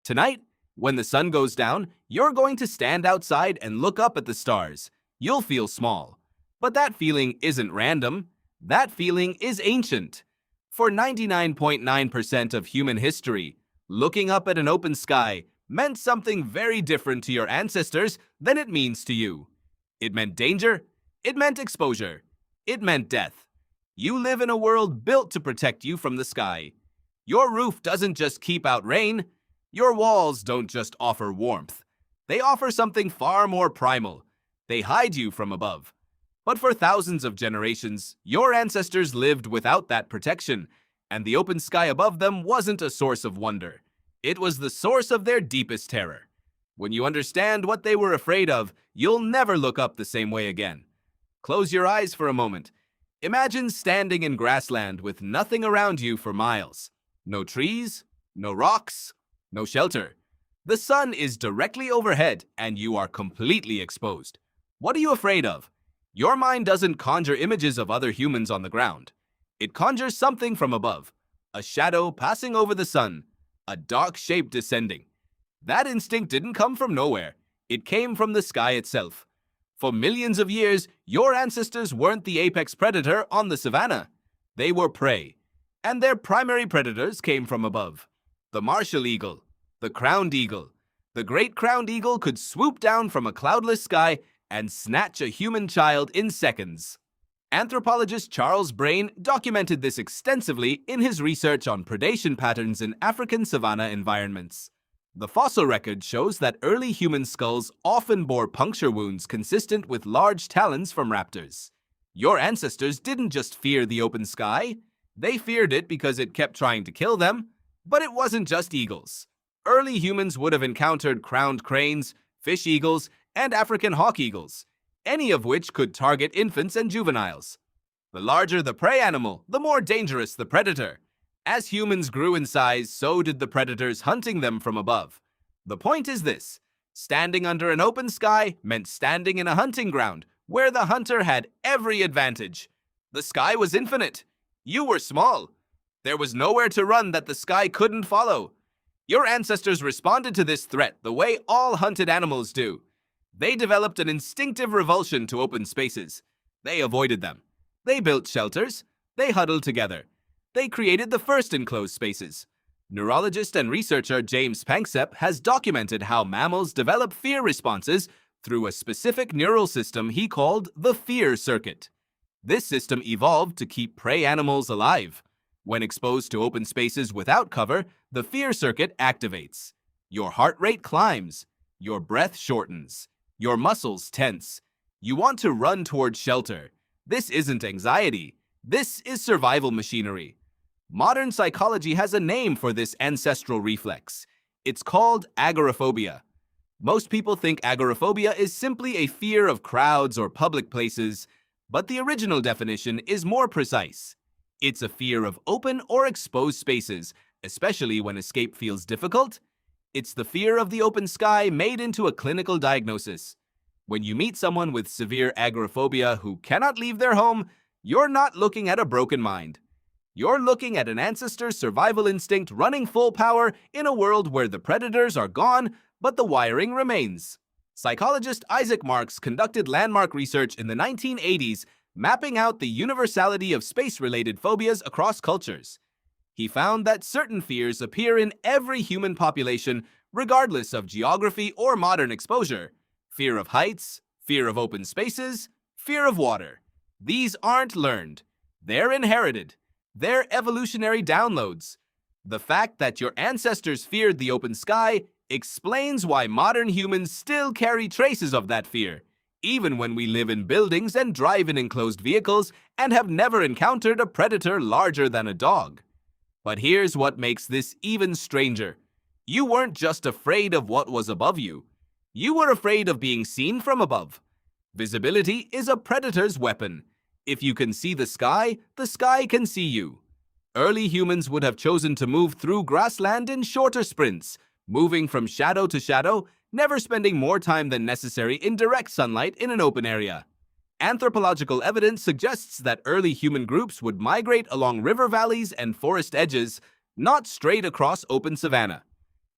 Tonight, when the sun goes down, you're going to stand outside and look up at the stars. You'll feel small. But that feeling isn't random. That feeling is ancient. For 99.9% of human history, looking up at an open sky meant something very different to your ancestors than it means to you. It meant danger. It meant exposure. It meant death. You live in a world built to protect you from the sky. Your roof doesn't just keep out rain. Your walls don't just offer warmth. They offer something far more primal. They hide you from above. But for thousands of generations, your ancestors lived without that protection, and the open sky above them wasn't a source of wonder. It was the source of their deepest terror. When you understand what they were afraid of, you'll never look up the same way again. Close your eyes for a moment. Imagine standing in grassland with nothing around you for miles. No trees, no rocks, no shelter. The sun is directly overhead, and you are completely exposed. What are you afraid of? Your mind doesn't conjure images of other humans on the ground. It conjures something from above. A shadow passing over the sun. A dark shape descending. That instinct didn't come from nowhere. It came from the sky itself. For millions of years, your ancestors weren't the apex predator on the savanna. They were prey. And their primary predators came from above. The martial eagle, the crowned eagle. The great crowned eagle could swoop down from a cloudless sky and snatch a human child in seconds. Anthropologist Charles Brain documented this extensively in his research on predation patterns in African savanna environments. The fossil record shows that early human skulls often bore puncture wounds consistent with large talons from raptors. Your ancestors didn't just fear the open sky. They feared it because it kept trying to kill them. But it wasn't just eagles. Early humans would have encountered crowned cranes, fish eagles, and African hawk eagles, any of which could target infants and juveniles. The larger the prey animal, the more dangerous the predator. As humans grew in size, so did the predators hunting them from above. The point is this: standing under an open sky meant standing in a hunting ground where the hunter had every advantage. The sky was infinite. You were small. There was nowhere to run that the sky couldn't follow. Your ancestors responded to this threat the way all hunted animals do. They developed an instinctive revulsion to open spaces. They avoided them. They built shelters. They huddled together. They created the first enclosed spaces. Neurologist and researcher James Panksepp has documented how mammals develop fear responses through a specific neural system he called the fear circuit. This system evolved to keep prey animals alive. When exposed to open spaces without cover, the fear circuit activates. Your heart rate climbs. Your breath shortens. Your muscles tense. You want to run toward shelter. This isn't anxiety. This is survival machinery. Modern psychology has a name for this ancestral reflex. It's called agoraphobia. Most people think agoraphobia is simply a fear of crowds or public places, but the original definition is more precise. It's a fear of open or exposed spaces, especially when escape feels difficult. It's the fear of the open sky made into a clinical diagnosis. When you meet someone with severe agoraphobia who cannot leave their home, you're not looking at a broken mind. You're looking at an ancestor's survival instinct running full power in a world where the predators are gone, but the wiring remains. Psychologist Isaac Marks conducted landmark research in the 1980s, mapping out the universality of space-related phobias across cultures. He found that certain fears appear in every human population, regardless of geography or modern exposure. Fear of heights, fear of open spaces, fear of water. These aren't learned. They're inherited. They're evolutionary downloads. The fact that your ancestors feared the open sky explains why modern humans still carry traces of that fear, even when we live in buildings and drive in enclosed vehicles and have never encountered a predator larger than a dog. But here's what makes this even stranger. You weren't just afraid of what was above you. You were afraid of being seen from above. Visibility is a predator's weapon. If you can see the sky can see you. Early humans would have chosen to move through grassland in shorter sprints, moving from shadow to shadow, never spending more time than necessary in direct sunlight in an open area. Anthropological evidence suggests that early human groups would migrate along river valleys and forest edges, not straight across open savanna.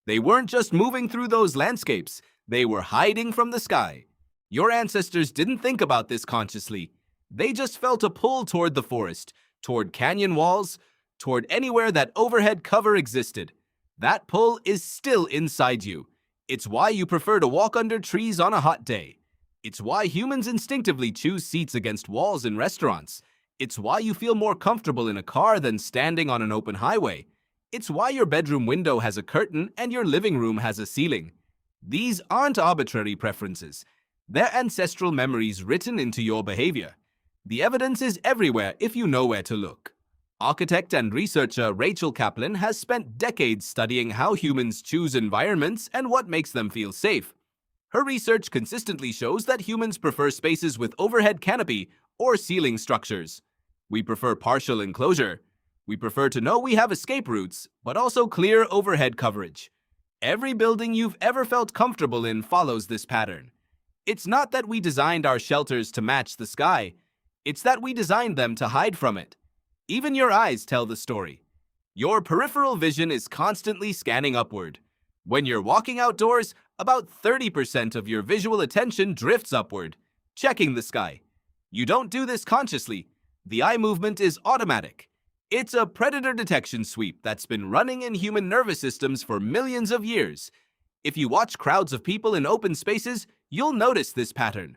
They weren't just moving through those landscapes, they were hiding from the sky. Your ancestors didn't think about this consciously. They just felt a pull toward the forest, toward canyon walls, toward anywhere that overhead cover existed. That pull is still inside you. It's why you prefer to walk under trees on a hot day. It's why humans instinctively choose seats against walls in restaurants. It's why you feel more comfortable in a car than standing on an open highway. It's why your bedroom window has a curtain and your living room has a ceiling. These aren't arbitrary preferences. They're ancestral memories written into your behavior. The evidence is everywhere if you know where to look. Architect and researcher Rachel Kaplan has spent decades studying how humans choose environments and what makes them feel safe. Her research consistently shows that humans prefer spaces with overhead canopy or ceiling structures. We prefer partial enclosure. We prefer to know we have escape routes, but also clear overhead coverage. Every building you've ever felt comfortable in follows this pattern. It's not that we designed our shelters to match the sky. It's that we designed them to hide from it. Even your eyes tell the story. Your peripheral vision is constantly scanning upward. When you're walking outdoors, about 30% of your visual attention drifts upward, checking the sky. You don't do this consciously. The eye movement is automatic. It's a predator detection sweep that's been running in human nervous systems for millions of years. If you watch crowds of people in open spaces, you'll notice this pattern.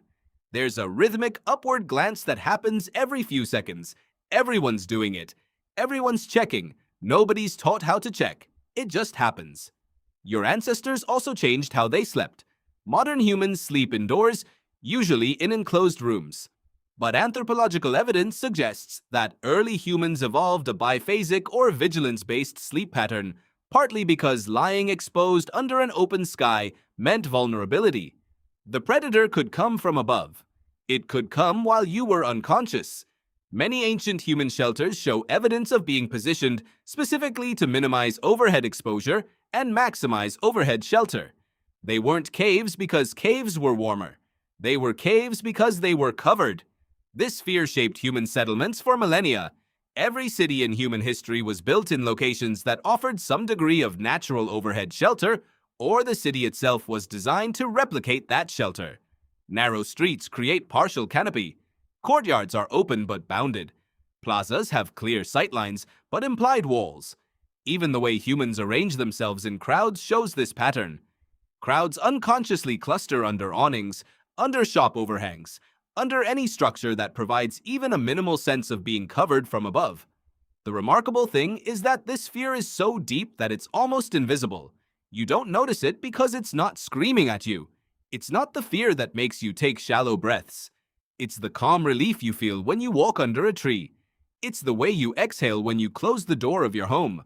There's a rhythmic upward glance that happens every few seconds. Everyone's doing it. Everyone's checking. Nobody's taught how to check. It just happens. Your ancestors also changed how they slept. Modern humans sleep indoors, usually in enclosed rooms. But anthropological evidence suggests that early humans evolved a biphasic or vigilance-based sleep pattern, partly because lying exposed under an open sky meant vulnerability. The predator could come from above. It could come while you were unconscious. Many ancient human shelters show evidence of being positioned specifically to minimize overhead exposure and maximize overhead shelter. They weren't caves because caves were warmer. They were caves because they were covered. This fear shaped human settlements for millennia. Every city in human history was built in locations that offered some degree of natural overhead shelter, or the city itself was designed to replicate that shelter. Narrow streets create partial canopy. Courtyards are open but bounded. Plazas have clear sightlines but implied walls. Even the way humans arrange themselves in crowds shows this pattern. Crowds unconsciously cluster under awnings, under shop overhangs, under any structure that provides even a minimal sense of being covered from above. The remarkable thing is that this fear is so deep that it's almost invisible. You don't notice it because it's not screaming at you. It's not the fear that makes you take shallow breaths. It's the calm relief you feel when you walk under a tree. It's the way you exhale when you close the door of your home.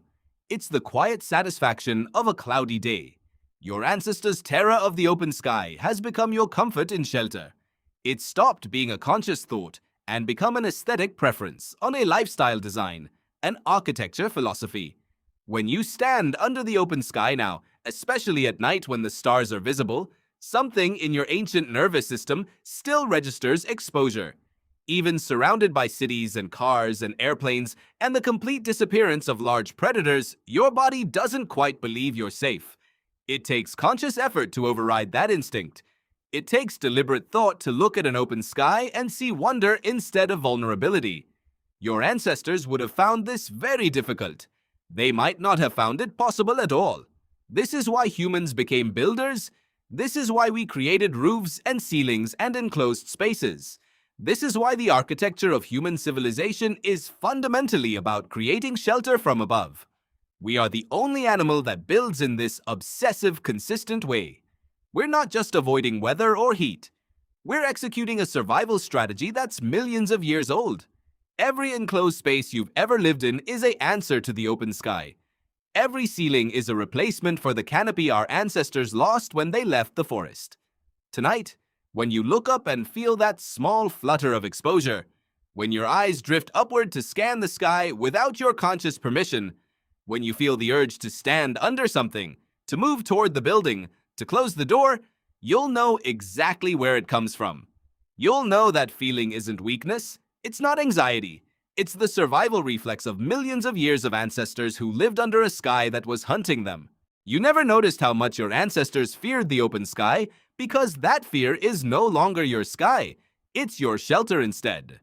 It's the quiet satisfaction of a cloudy day. Your ancestors' terror of the open sky has become your comfort in shelter. It's stopped being a conscious thought and become an aesthetic preference on a lifestyle design, an architecture philosophy. When you stand under the open sky now, especially at night when the stars are visible, something in your ancient nervous system still registers exposure. Even surrounded by cities and cars and airplanes and the complete disappearance of large predators, your body doesn't quite believe you're safe. It takes conscious effort to override that instinct. It takes deliberate thought to look at an open sky and see wonder instead of vulnerability. Your ancestors would have found this very difficult. They might not have found it possible at all. This is why humans became builders. This is why we created roofs and ceilings and enclosed spaces. This is why the architecture of human civilization is fundamentally about creating shelter from above. We are the only animal that builds in this obsessive, consistent way. We're not just avoiding weather or heat. We're executing a survival strategy that's millions of years old. Every enclosed space you've ever lived in is an answer to the open sky. Every ceiling is a replacement for the canopy our ancestors lost when they left the forest. Tonight, when you look up and feel that small flutter of exposure, when your eyes drift upward to scan the sky without your conscious permission, when you feel the urge to stand under something, to move toward the building, to close the door, you'll know exactly where it comes from. You'll know that feeling isn't weakness, it's not anxiety. It's the survival reflex of millions of years of ancestors who lived under a sky that was hunting them. You never noticed how much your ancestors feared the open sky because that fear is no longer your sky. It's your shelter instead.